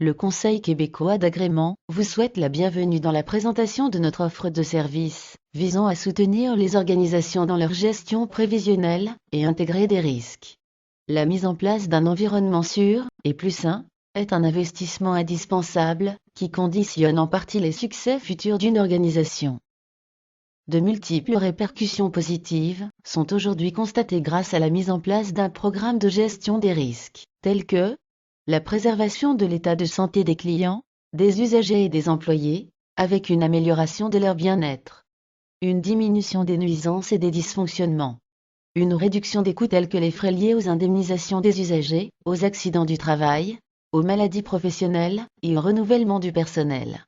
le Conseil québécois d'agrément vous souhaite la bienvenue dans la présentation de notre offre de services visant à soutenir les organisations dans leur gestion prévisionnelle et intégrée des risques. La mise en place d'un environnement sûr et plus sain est un investissement indispensable qui conditionne en partie les succès futurs d'une organisation. De multiples répercussions positives sont aujourd'hui constatées grâce à la mise en place d'un programme de gestion des risques, tels que la préservation de l'état de santé des clients, des usagers et des employés, avec une amélioration de leur bien-être, une diminution des nuisances et des dysfonctionnements, une réduction des coûts tels que les frais liés aux indemnisations des usagers, aux accidents du travail, aux maladies professionnelles et au renouvellement du personnel.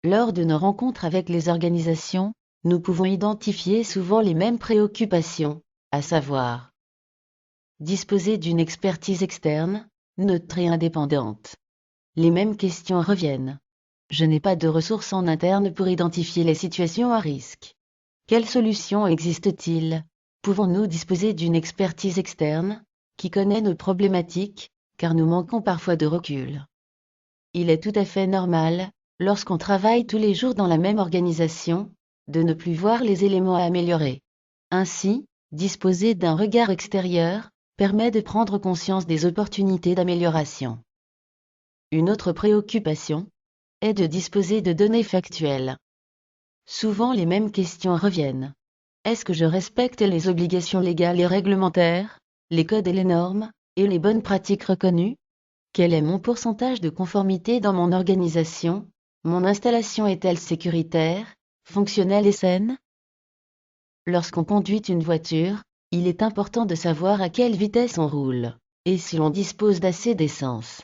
Lors de nos rencontres avec les organisations, nous pouvons identifier souvent les mêmes préoccupations, à savoir disposer d'une expertise externe, neutre et indépendante. Les mêmes questions reviennent. Je n'ai pas de ressources en interne pour identifier les situations à risque. Quelles solutions existe-t-il? Pouvons-nous disposer d'une expertise externe, qui connaît nos problématiques, car nous manquons parfois de recul. Il est tout à fait normal, lorsqu'on travaille tous les jours dans la même organisation, de ne plus voir les éléments à améliorer. Ainsi, disposer d'un regard extérieur permet de prendre conscience des opportunités d'amélioration. Une autre préoccupation est de disposer de données factuelles. Souvent les mêmes questions reviennent. Est-ce que je respecte les obligations légales et réglementaires, les codes et les normes, et les bonnes pratiques reconnues? Quel est mon pourcentage de conformité dans mon organisation? Mon installation est-elle sécuritaire, fonctionnelle et saine? Lorsqu'on conduit une voiture, il est important de savoir à quelle vitesse on roule, et si l'on dispose d'assez d'essence.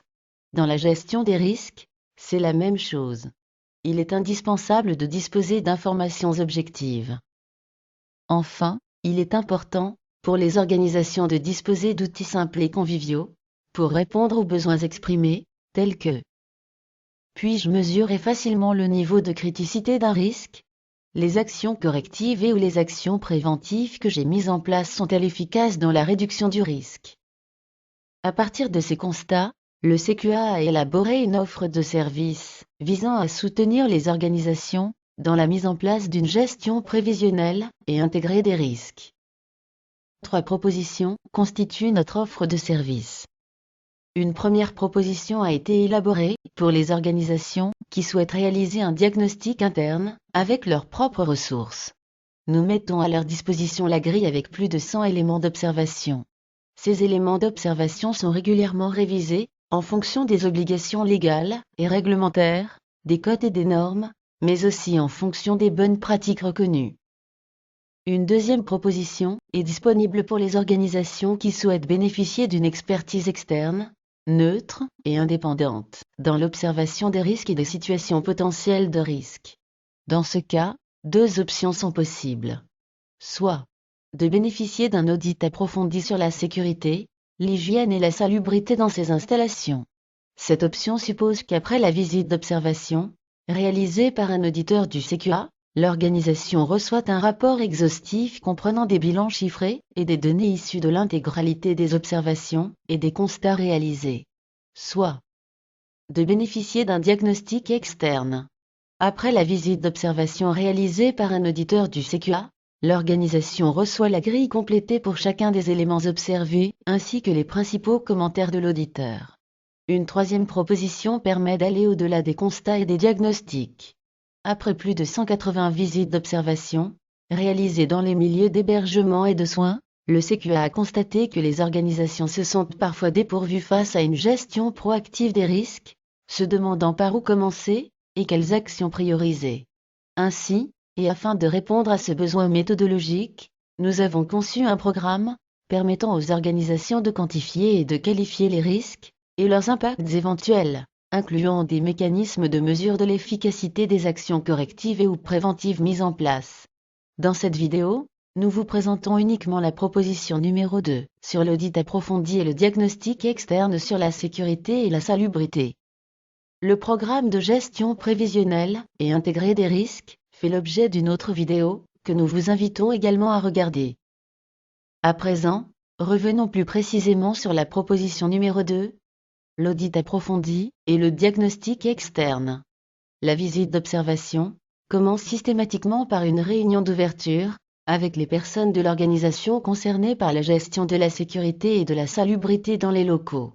Dans la gestion des risques, c'est la même chose. Il est indispensable de disposer d'informations objectives. Enfin, il est important, pour les organisations de disposer d'outils simples et conviviaux, pour répondre aux besoins exprimés, tels que: puis-je mesurer facilement le niveau de criticité d'un risque? Les actions correctives et ou les actions préventives que j'ai mises en place sont-elles efficaces dans la réduction du risque? À partir de ces constats, le CQA a élaboré une offre de services visant à soutenir les organisations dans la mise en place d'une gestion prévisionnelle et intégrée des risques. 3 propositions constituent notre offre de services. Une première proposition a été élaborée pour les organisations qui souhaitent réaliser un diagnostic interne avec leurs propres ressources. Nous mettons à leur disposition la grille avec plus de 100 éléments d'observation. Ces éléments d'observation sont régulièrement révisés en fonction des obligations légales et réglementaires, des codes et des normes, mais aussi en fonction des bonnes pratiques reconnues. Une deuxième proposition est disponible pour les organisations qui souhaitent bénéficier d'une expertise externe, neutre et indépendante, dans l'observation des risques et des situations potentielles de risque. Dans ce cas, 2 options sont possibles. Soit de bénéficier d'un audit approfondi sur la sécurité, l'hygiène et la salubrité dans ces installations. Cette option suppose qu'après la visite d'observation, réalisée par un auditeur du CQA, l'organisation reçoit un rapport exhaustif comprenant des bilans chiffrés et des données issues de l'intégralité des observations et des constats réalisés. Soit de bénéficier d'un diagnostic externe. Après la visite d'observation réalisée par un auditeur du CQA, l'organisation reçoit la grille complétée pour chacun des éléments observés, ainsi que les principaux commentaires de l'auditeur. Une troisième proposition permet d'aller au-delà des constats et des diagnostics. Après plus de 180 visites d'observation, réalisées dans les milieux d'hébergement et de soins, le CQA a constaté que les organisations se sentent parfois dépourvues face à une gestion proactive des risques, se demandant par où commencer et quelles actions prioriser. Ainsi, et afin de répondre à ce besoin méthodologique, nous avons conçu un programme permettant aux organisations de quantifier et de qualifier les risques et leurs impacts éventuels, incluant des mécanismes de mesure de l'efficacité des actions correctives et ou préventives mises en place. Dans cette vidéo, nous vous présentons uniquement la proposition numéro 2, sur l'audit approfondi et le diagnostic externe sur la sécurité et la salubrité. Le programme de gestion prévisionnelle et intégrée des risques fait l'objet d'une autre vidéo, que nous vous invitons également à regarder. À présent, revenons plus précisément sur la proposition numéro 2, l'audit approfondi et le diagnostic externe. La visite d'observation commence systématiquement par une réunion d'ouverture avec les personnes de l'organisation concernées par la gestion de la sécurité et de la salubrité dans les locaux.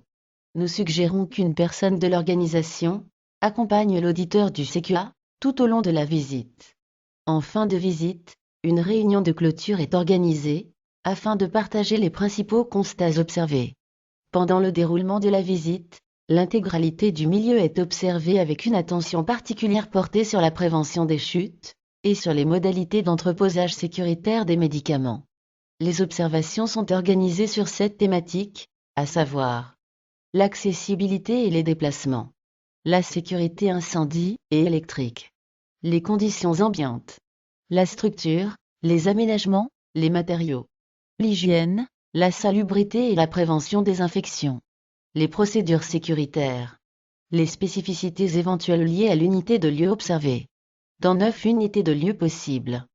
Nous suggérons qu'une personne de l'organisation accompagne l'auditeur du CQA tout au long de la visite. En fin de visite, une réunion de clôture est organisée afin de partager les principaux constats observés. Pendant le déroulement de la visite, l'intégralité du milieu est observée avec une attention particulière portée sur la prévention des chutes et sur les modalités d'entreposage sécuritaire des médicaments. Les observations sont organisées sur 7 thématiques, à savoir l'accessibilité et les déplacements, la sécurité incendie et électrique, les conditions ambiantes, la structure, les aménagements, les matériaux, l'hygiène, la salubrité et la prévention des infections, les procédures sécuritaires, les spécificités éventuelles liées à l'unité de lieu observée. Dans 9 unités de lieu possibles,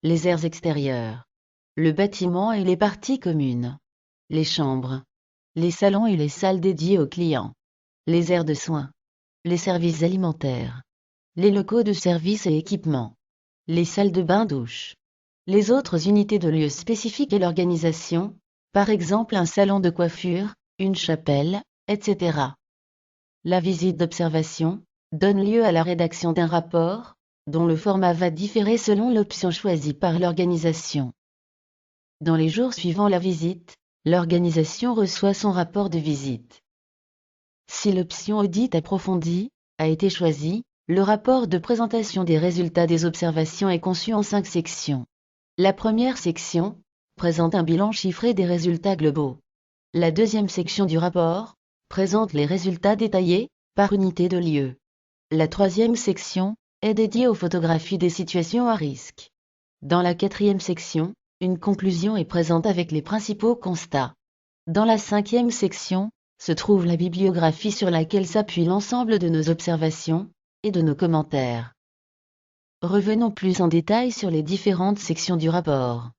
les aires extérieures, le bâtiment et les parties communes, les chambres, les salons et les salles dédiées aux clients, les aires de soins, les services alimentaires, les locaux de services et équipements, les salles de bain-douche, les autres unités de lieu spécifiques et l'organisation, par exemple un salon de coiffure, une chapelle, etc. La visite d'observation donne lieu à la rédaction d'un rapport, dont le format va différer selon l'option choisie par l'organisation. Dans les jours suivant la visite, l'organisation reçoit son rapport de visite. Si l'option audit approfondi a été choisie, le rapport de présentation des résultats des observations est conçu en 5 sections. La première section présente un bilan chiffré des résultats globaux. La deuxième section du rapport présente les résultats détaillés par unité de lieu. La troisième section est dédiée aux photographies des situations à risque. Dans la quatrième section, une conclusion est présente avec les principaux constats. Dans la cinquième section, se trouve la bibliographie sur laquelle s'appuie l'ensemble de nos observations et de nos commentaires. Revenons plus en détail sur les différentes sections du rapport.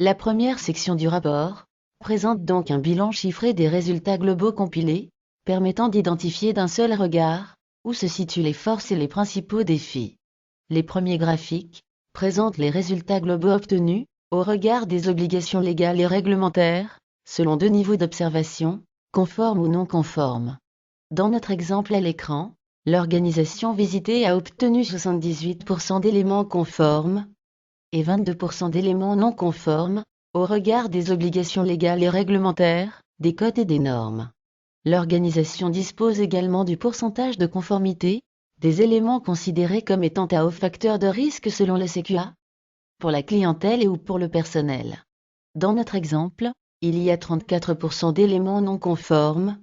La première section du rapport présente donc un bilan chiffré des résultats globaux compilés, permettant d'identifier d'un seul regard où se situent les forces et les principaux défis. Les premiers graphiques présentent les résultats globaux obtenus au regard des obligations légales et réglementaires, selon 2 niveaux d'observation, conformes ou non conformes. Dans notre exemple à l'écran, l'organisation visitée a obtenu 78% d'éléments conformes et 22% d'éléments non conformes, au regard des obligations légales et réglementaires, des codes et des normes. L'organisation dispose également du pourcentage de conformité des éléments considérés comme étant à haut facteur de risque selon le CQA, pour la clientèle et ou pour le personnel. Dans notre exemple, il y a 34% d'éléments non conformes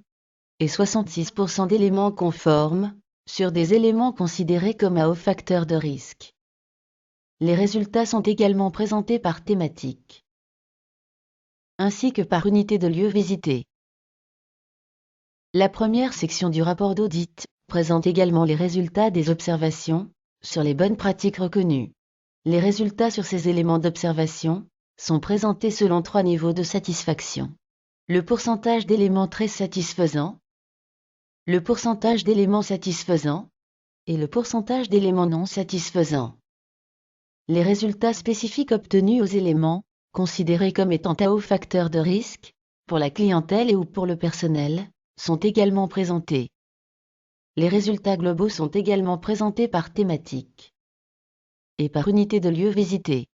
et 66% d'éléments conformes sur des éléments considérés comme à haut facteur de risque. Les résultats sont également présentés par thématique, ainsi que par unité de lieu visité. La première section du rapport d'audit présente également les résultats des observations sur les bonnes pratiques reconnues. Les résultats sur ces éléments d'observation sont présentés selon 3 niveaux de satisfaction. Le pourcentage d'éléments très satisfaisants, le pourcentage d'éléments satisfaisants et le pourcentage d'éléments non satisfaisants. Les résultats spécifiques obtenus aux éléments considérés comme étant à haut facteur de risque, pour la clientèle et ou pour le personnel, sont également présentés. Les résultats globaux sont également présentés par thématique et par unité de lieu visité.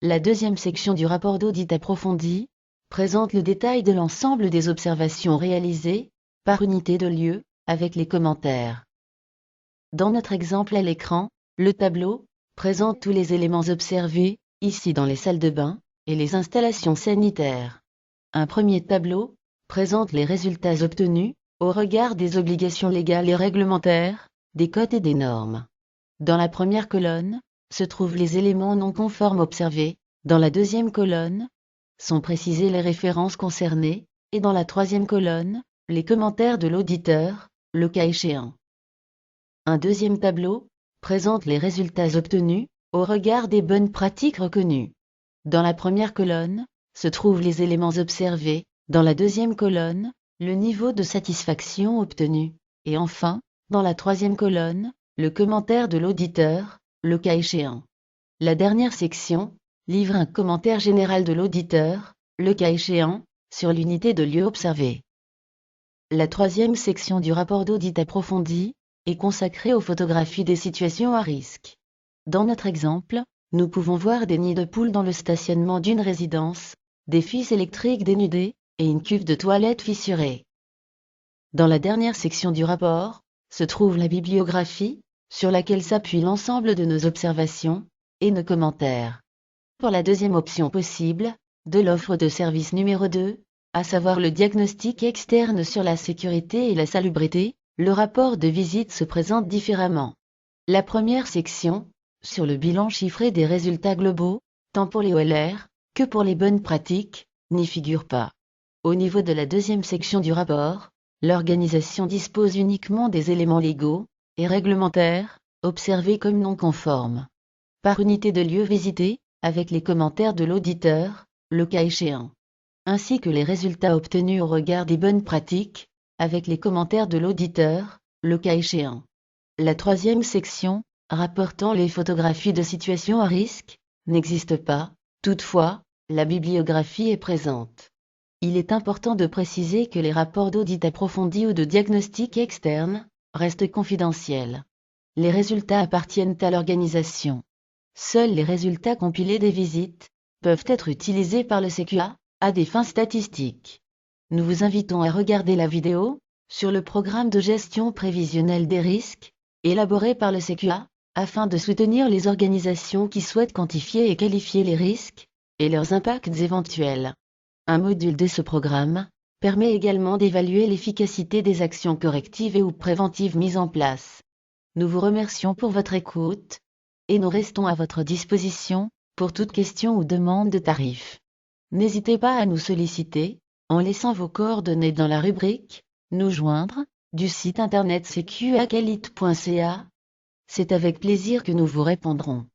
La deuxième section du rapport d'audit approfondi présente le détail de l'ensemble des observations réalisées par unité de lieu, avec les commentaires. Dans notre exemple à l'écran, le tableau présente tous les éléments observés, ici dans les salles de bain, et les installations sanitaires. Un premier tableau présente les résultats obtenus, au regard des obligations légales et réglementaires, des codes et des normes. Dans la première colonne, se trouvent les éléments non conformes observés, dans la deuxième colonne, sont précisées les références concernées, et dans la troisième colonne, les commentaires de l'auditeur, le cas échéant. Un deuxième tableau présente les résultats obtenus, au regard des bonnes pratiques reconnues. Dans la première colonne, se trouvent les éléments observés, dans la deuxième colonne, le niveau de satisfaction obtenu, et enfin, dans la troisième colonne, le commentaire de l'auditeur, le cas échéant. La dernière section livre un commentaire général de l'auditeur, le cas échéant, sur l'unité de lieu observée. La troisième section du rapport d'audit approfondi est consacrée aux photographies des situations à risque. Dans notre exemple, nous pouvons voir des nids de poules dans le stationnement d'une résidence, des fils électriques dénudés, et une cuve de toilette fissurée. Dans la dernière section du rapport, se trouve la bibliographie, sur laquelle s'appuie l'ensemble de nos observations, et nos commentaires. Pour la deuxième option possible, de l'offre de service numéro 2, à savoir le diagnostic externe sur la sécurité et la salubrité, le rapport de visite se présente différemment. La première section, sur le bilan chiffré des résultats globaux, tant pour les OLR que pour les bonnes pratiques, n'y figure pas. Au niveau de la deuxième section du rapport, l'organisation dispose uniquement des éléments légaux et réglementaires, observés comme non conformes. Par unité de lieu visité, avec les commentaires de l'auditeur, le cas échéant, ainsi que les résultats obtenus au regard des bonnes pratiques, avec les commentaires de l'auditeur, le cas échéant. La troisième section, rapportant les photographies de situations à risque, n'existe pas, toutefois, la bibliographie est présente. Il est important de préciser que les rapports d'audit approfondi ou de diagnostic externe restent confidentiels. Les résultats appartiennent à l'organisation. Seuls les résultats compilés des visites peuvent être utilisés par le CQA à des fins statistiques. Nous vous invitons à regarder la vidéo sur le programme de gestion prévisionnelle des risques élaboré par le CQA afin de soutenir les organisations qui souhaitent quantifier et qualifier les risques et leurs impacts éventuels. Un module de ce programme permet également d'évaluer l'efficacité des actions correctives et ou préventives mises en place. Nous vous remercions pour votre écoute et nous restons à votre disposition pour toute question ou demande de tarifs. N'hésitez pas à nous solliciter en laissant vos coordonnées dans la rubrique « Nous joindre » du site internet cqacalit.ca. C'est avec plaisir que nous vous répondrons.